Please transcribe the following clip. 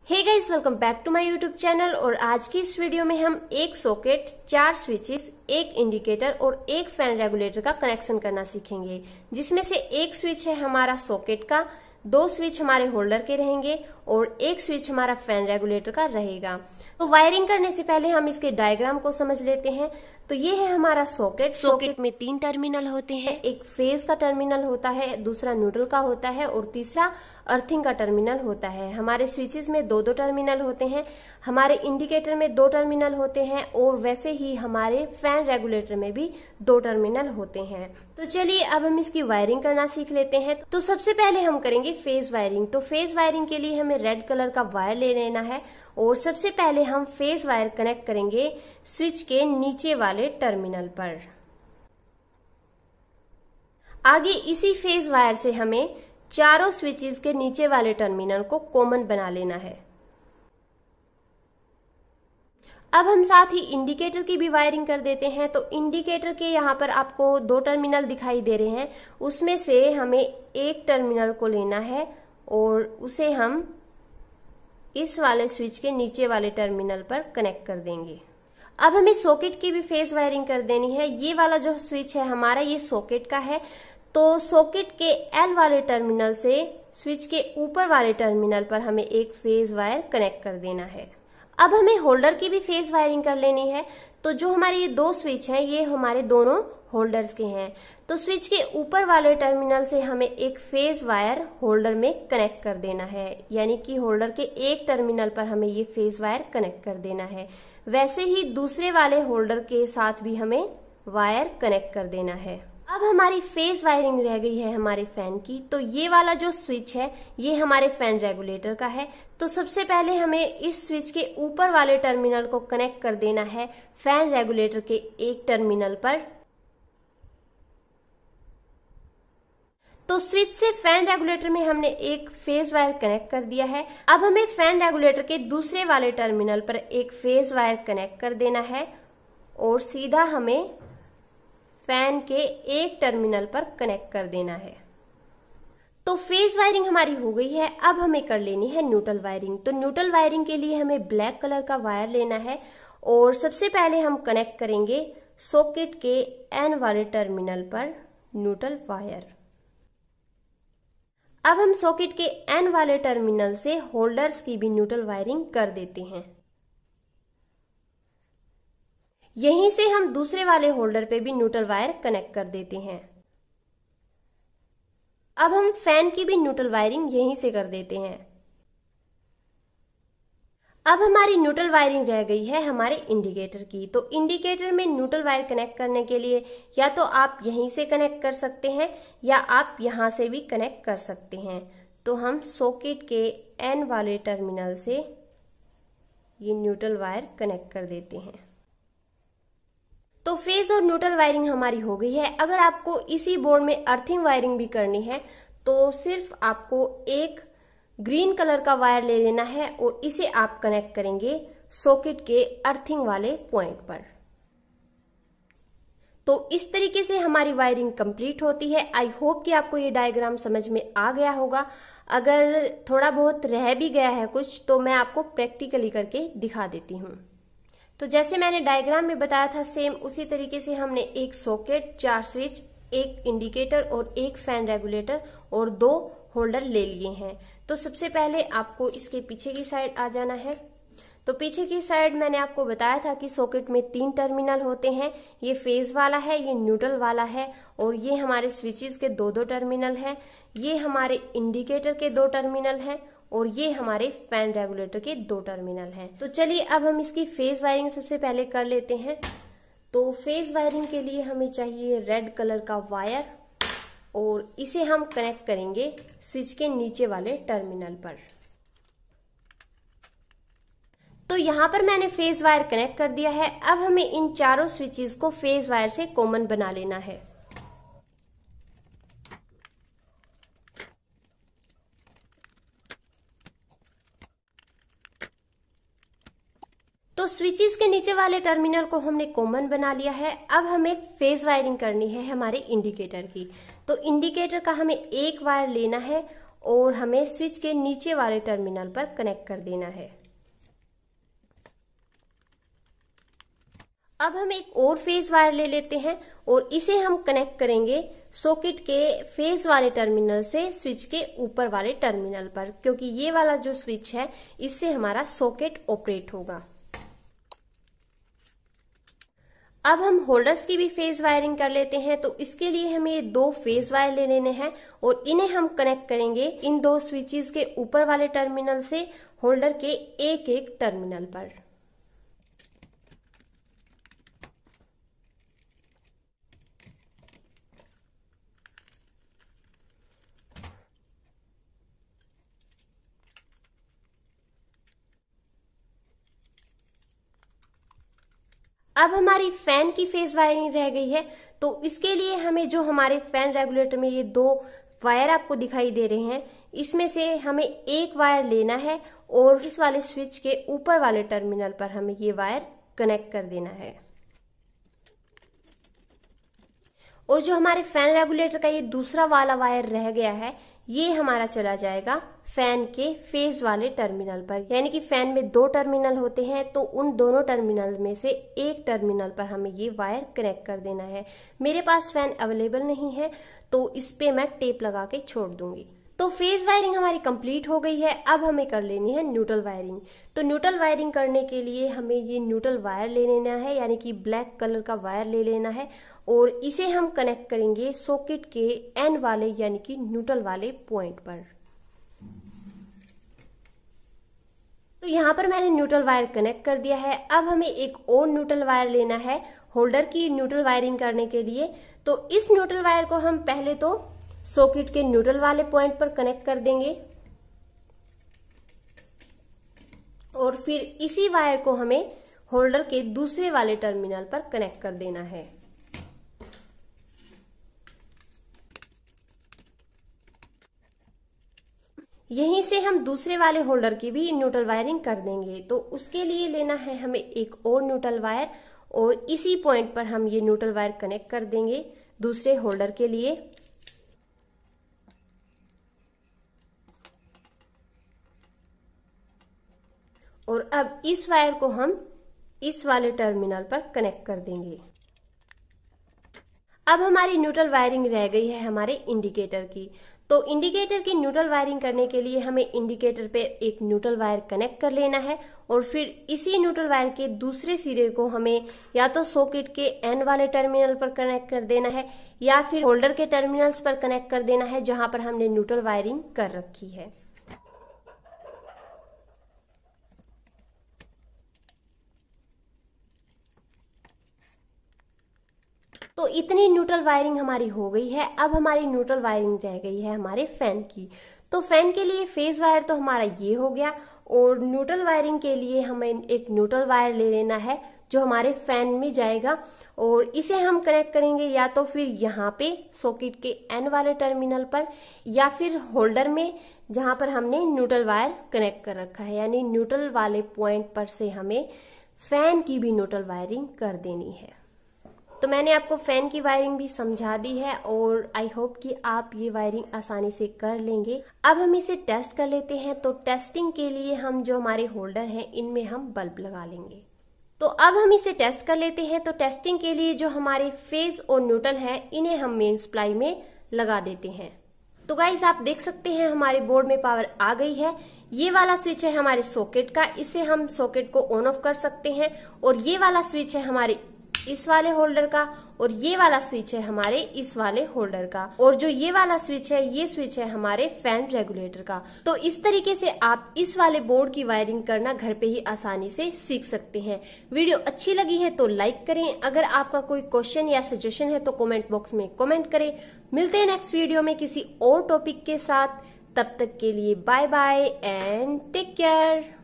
Hey guys, welcome back to my YouTube channel. और आज की इस वीडियो में हम एक सॉकेट, 4 स्विचेस, एक इंडिकेटर और एक फैन रेगुलेटर का कनेक्शन करना सीखेंगे, जिसमें से एक स्विच है हमारा सॉकेट का, 2 स्विच हमारे होल्डर के रहेंगे और एक स्विच हमारा फैन रेगुलेटर का रहेगा। तो वायरिंग करने से पहले हम इसके डायग्राम को समझ लेते हैं। तो ये है हमारा सॉकेट। सॉकेट में 3 टर्मिनल होते हैं, एक फेज का टर्मिनल होता है, दूसरा न्यूट्रल का होता है और तीसरा अर्थिंग का टर्मिनल होता है। हमारे स्विचेस में 2-2 टर्मिनल होते हैं, हमारे इंडिकेटर में 2 टर्मिनल होते हैं और वैसे ही हमारे फैन रेगुलेटर में भी 2 टर्मिनल होते हैं। तो चलिए अब हम इसकी वायरिंग करना सीख लेते हैं। तो सबसे पहले हम करेंगे फेज वायरिंग। तो फेज वायरिंग के लिए हमें रेड कलर का वायर ले लेना है और सबसे पहले हम फेज वायर कनेक्ट करेंगे स्विच के नीचे वाले टर्मिनल पर। आगे इसी फेज वायर से हमें चारों स्विचेस के नीचे वाले टर्मिनल को कॉमन बना लेना है। अब हम साथ ही इंडिकेटर की भी वायरिंग कर देते हैं। तो इंडिकेटर के यहाँ पर आपको 2 टर्मिनल दिखाई दे रहे हैं, उसमें से हमें एक टर्मिनल को लेना है और उसे हम इस वाले स्विच के नीचे वाले टर्मिनल पर कनेक्ट कर देंगे। अब हमें सॉकेट की भी फेज वायरिंग कर देनी है। ये वाला जो स्विच है हमारा, ये सॉकेट का है। तो सॉकेट के L वाले टर्मिनल से स्विच के ऊपर वाले टर्मिनल पर हमें एक फेज वायर कनेक्ट कर देना है। अब हमें होल्डर की भी फेज वायरिंग कर लेनी है। तो जो हमारे ये 2 स्विच हैं, ये हमारे दोनों होल्डर्स के हैं। तो स्विच के ऊपर वाले टर्मिनल से हमें एक फेज वायर होल्डर में कनेक्ट कर देना है, यानी कि होल्डर के एक टर्मिनल पर हमें ये फेज वायर कनेक्ट कर देना है। वैसे ही दूसरे वाले होल्डर के साथ भी हमें वायर कनेक्ट कर देना है। अब हमारी फेज वायरिंग रह गई है हमारे फैन की। तो ये वाला जो स्विच है ये हमारे फैन रेगुलेटर का है। तो सबसे पहले हमें इस स्विच के ऊपर वाले टर्मिनल को कनेक्ट कर देना है फैन रेगुलेटर के एक टर्मिनल पर। तो स्विच से फैन रेगुलेटर में हमने एक फेज वायर कनेक्ट कर दिया है। अब हमें फैन रेगुलेटर के दूसरे वाले टर्मिनल पर एक फेज वायर कनेक्ट कर देना है और सीधा हमें फैन के एक टर्मिनल पर कनेक्ट कर देना है। तो फेज वायरिंग हमारी हो गई है। अब हमें कर लेनी है न्यूट्रल वायरिंग। तो न्यूट्रल वायरिंग के लिए हमें ब्लैक कलर का वायर लेना है और सबसे पहले हम कनेक्ट करेंगे सॉकेट के N वाले टर्मिनल पर न्यूट्रल वायर। अब हम सॉकेट के N वाले टर्मिनल से होल्डर्स की भी न्यूट्रल वायरिंग कर देते हैं। यहीं से हम दूसरे वाले होल्डर पे भी न्यूट्रल वायर कनेक्ट कर देते हैं। अब हम फैन की भी न्यूट्रल वायरिंग यहीं से कर देते हैं। अब हमारी न्यूट्रल वायरिंग रह गई है हमारे इंडिकेटर की। तो इंडिकेटर में न्यूट्रल वायर कनेक्ट करने के लिए या तो आप यहीं से कनेक्ट कर सकते हैं या आप यहां से भी कनेक्ट कर सकते हैं। तो हम सॉकेट के N वाले टर्मिनल से ये न्यूट्रल वायर कनेक्ट कर देते हैं। तो फेज और न्यूट्रल वायरिंग हमारी हो गई है। अगर आपको इसी बोर्ड में अर्थिंग वायरिंग भी करनी है तो सिर्फ आपको एक ग्रीन कलर का वायर ले लेना है और इसे आप कनेक्ट करेंगे सॉकेट के अर्थिंग वाले पॉइंट पर। तो इस तरीके से हमारी वायरिंग कंप्लीट होती है। आई होप कि आपको ये डायग्राम समझ में आ गया होगा। अगर थोड़ा बहुत रह भी गया है कुछ तो मैं आपको प्रैक्टिकली करके दिखा देती हूँ। तो जैसे मैंने डायग्राम में बताया था सेम उसी तरीके से हमने एक सॉकेट, 4 स्विच, एक इंडिकेटर और एक फैन रेगुलेटर और 2 होल्डर ले लिए हैं। तो सबसे पहले आपको इसके पीछे की साइड आ जाना है। तो पीछे की साइड मैंने आपको बताया था कि सॉकेट में 3 टर्मिनल होते हैं। ये फेज वाला है, ये न्यूट्रल वाला है और ये हमारे स्विचेस के 2-2 टर्मिनल हैं। ये हमारे इंडिकेटर के 2 टर्मिनल हैं और ये हमारे फैन रेगुलेटर के 2 टर्मिनल हैं। तो चलिए अब हम इसकी फेज वायरिंग सबसे पहले कर लेते हैं। तो फेज वायरिंग के लिए हमें चाहिए रेड कलर का वायर और इसे हम कनेक्ट करेंगे स्विच के नीचे वाले टर्मिनल पर। तो यहाँ पर मैंने फेज वायर कनेक्ट कर दिया है। अब हमें इन चारों स्विचेस को फेज वायर से कॉमन बना लेना है। तो स्विचेस के नीचे वाले टर्मिनल को हमने कॉमन बना लिया है। अब हमें फेज वायरिंग करनी है हमारे इंडिकेटर की। तो इंडिकेटर का हमें एक वायर लेना है और हमें स्विच के नीचे वाले टर्मिनल पर कनेक्ट कर देना है। अब हम एक और फेज वायर ले लेते हैं और इसे हम कनेक्ट करेंगे सॉकेट के फेज वाले टर्मिनल से स्विच के ऊपर वाले टर्मिनल पर, क्योंकि ये वाला जो स्विच है इससे हमारा सॉकेट ऑपरेट होगा। अब हम होल्डर्स की भी फेज वायरिंग कर लेते हैं। तो इसके लिए हमें ये 2 फेज वायर ले लेने हैं और इन्हें हम कनेक्ट करेंगे इन 2 स्विचेस के ऊपर वाले टर्मिनल से होल्डर के एक एक टर्मिनल पर। अब हमारी फैन की फेज वायरिंग रह गई है। तो इसके लिए हमें जो हमारे फैन रेगुलेटर में ये 2 वायर आपको दिखाई दे रहे हैं, इसमें से हमें एक वायर लेना है और इस वाले स्विच के ऊपर वाले टर्मिनल पर हमें ये वायर कनेक्ट कर देना है। और जो हमारे फैन रेगुलेटर का ये दूसरा वाला वायर रह गया है, ये हमारा चला जाएगा फैन के फेज वाले टर्मिनल पर। यानी कि फैन में 2 टर्मिनल होते हैं, तो उन दोनों टर्मिनल में से एक टर्मिनल पर हमें ये वायर कनेक्ट कर देना है। मेरे पास फैन अवेलेबल नहीं है तो इस पे मैं टेप लगा के छोड़ दूंगी। तो फेज वायरिंग हमारी कंप्लीट हो गई है। अब हमें कर लेनी है न्यूट्रल वायरिंग। तो न्यूट्रल वायरिंग करने के लिए हमें ये न्यूट्रल वायर ले लेना है, यानी कि ब्लैक कलर का वायर ले लेना है और इसे हम कनेक्ट करेंगे सॉकेट के एन वाले यानी कि न्यूट्रल वाले पॉइंट पर। तो यहाँ पर मैंने न्यूट्रल वायर कनेक्ट कर दिया है। अब हमें एक और न्यूट्रल वायर लेना है होल्डर की न्यूट्रल वायरिंग करने के लिए। तो इस न्यूट्रल वायर को हम पहले तो सॉकेट के न्यूट्रल वाले पॉइंट पर कनेक्ट कर देंगे और फिर इसी वायर को हमें होल्डर के दूसरे वाले टर्मिनल पर कनेक्ट कर देना है। यहीं से हम दूसरे वाले होल्डर की भी न्यूट्रल वायरिंग कर देंगे। तो उसके लिए लेना है हमें एक और न्यूट्रल वायर और इसी पॉइंट पर हम ये न्यूट्रल वायर कनेक्ट कर देंगे दूसरे होल्डर के लिए। और अब इस वायर को हम इस वाले टर्मिनल पर कनेक्ट कर देंगे। अब हमारी न्यूट्रल वायरिंग रह गई है हमारे इंडिकेटर की। तो इंडिकेटर की न्यूट्रल वायरिंग करने के लिए हमें इंडिकेटर पे एक न्यूट्रल वायर कनेक्ट कर लेना है और फिर इसी न्यूट्रल वायर के दूसरे सिरे को हमें या तो सॉकेट के एन वाले टर्मिनल पर कनेक्ट कर देना है या फिर होल्डर के टर्मिनल्स पर कनेक्ट कर देना है जहां पर हमने न्यूट्रल वायरिंग कर रखी है। तो इतनी न्यूट्रल वायरिंग हमारी हो गई है। अब हमारी न्यूट्रल वायरिंग रह गई है हमारे फैन की। तो फैन के लिए फेज वायर तो हमारा ये हो गया और न्यूट्रल वायरिंग के लिए हमें एक न्यूट्रल वायर ले लेना है जो हमारे फैन में जाएगा और इसे हम कनेक्ट करेंगे या तो फिर यहाँ पे सॉकेट के एन वाले टर्मिनल पर या फिर होल्डर में जहां पर हमने न्यूट्रल वायर कनेक्ट कर रखा है। यानी न्यूट्रल वाले पॉइंट पर से हमें फैन की भी न्यूट्रल वायरिंग कर देनी है। तो मैंने आपको फैन की वायरिंग भी समझा दी है और आई होप कि आप ये वायरिंग आसानी से कर लेंगे। अब हम इसे टेस्ट कर लेते हैं। तो टेस्टिंग के लिए हम जो हमारे होल्डर हैं इनमें हम बल्ब लगा लेंगे। तो अब हम इसे टेस्ट कर लेते हैं। तो टेस्टिंग के लिए जो हमारे फेज और न्यूट्रल है इन्हें हम मेन सप्लाई में लगा देते हैं। तो गाइज आप देख सकते हैं हमारे बोर्ड में पावर आ गई है। ये वाला स्विच है हमारे सॉकेट का, इससे हम सॉकेट को ऑन ऑफ कर सकते हैं और ये वाला स्विच है हमारे इस वाले होल्डर का और ये वाला स्विच है हमारे इस वाले होल्डर का और जो ये वाला स्विच है ये स्विच है हमारे फैन रेगुलेटर का। तो इस तरीके से आप इस वाले बोर्ड की वायरिंग करना घर पे ही आसानी से सीख सकते हैं। वीडियो अच्छी लगी है तो लाइक करें। अगर आपका कोई क्वेश्चन या सजेशन है तो कमेंट बॉक्स में कमेंट करें। मिलते हैं नेक्स्ट वीडियो में किसी और टॉपिक के साथ। तब तक के लिए bye bye and take care.